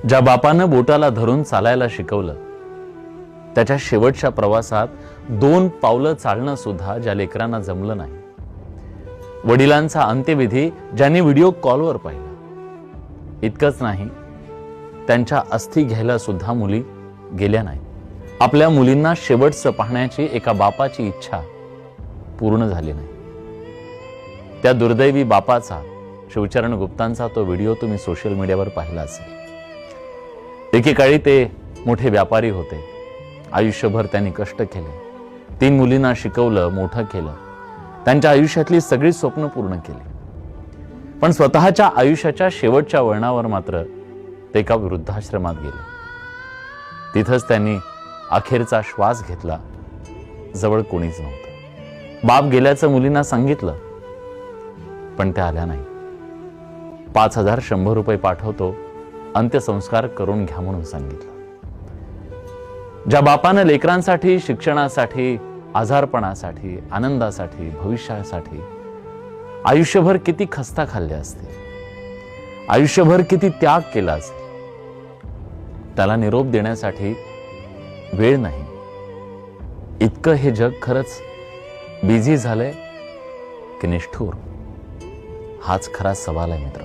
ज्या बापानं बोटाला धरून चालायला शिकवलं, त्याच्या शेवटच्या प्रवासात 2 पावलं चालणं सुद्धा ज्या लेकरांना जमलं नाही, वडिलांचा अंत्यविधी ज्यांनी व्हिडिओ कॉलवर पाहिला, इतकंच नाही, त्यांच्या अस्थी घ्यायला सुद्धा मुली गेल्या नाही. आपल्या मुलींना शेवटचं पाहण्याची एका बापाची इच्छा पूर्ण झाली नाही. त्या दुर्दैवी बापाचा, शिवचरण गुप्तांचा तो व्हिडिओ तुम्ही सोशल मीडियावर पाहिला असेल. एकेकाळी ते मोठे व्यापारी होते. आयुष्यभर त्यांनी कष्ट केले, 3 मुलींना शिकवलं, मोठं केलं, त्यांच्या आयुष्यातली सगळी स्वप्न पूर्ण केली. पण स्वतःच्या आयुष्याच्या शेवटच्या वळणावर मात्र ते एका वृद्धाश्रमात गेले. तिथंच त्यांनी अखेरचा श्वास घेतला. जवळ कोणीच नव्हतं. बाप गेल्याचं मुलींना सांगितलं, पण त्या आल्या नाही. 5100 रुपये पाठवतो, अंत्यसंस्कार करून घ्या म्हणून सांगितलं. ज्या बापानं लेकरांसाठी, शिक्षणासाठी, आजारपणासाठी, आनंदासाठी, भविष्यासाठी आयुष्यभर किती खस्ता खाल्ल्या असतील, आयुष्यभर किती त्याग केला असेल, त्याला निरोप देण्यासाठी वेळ नाही. इतकं हे जग खरंच बिझी झालंय की निष्ठुर? हाच खरा सवाल आहे मित्र.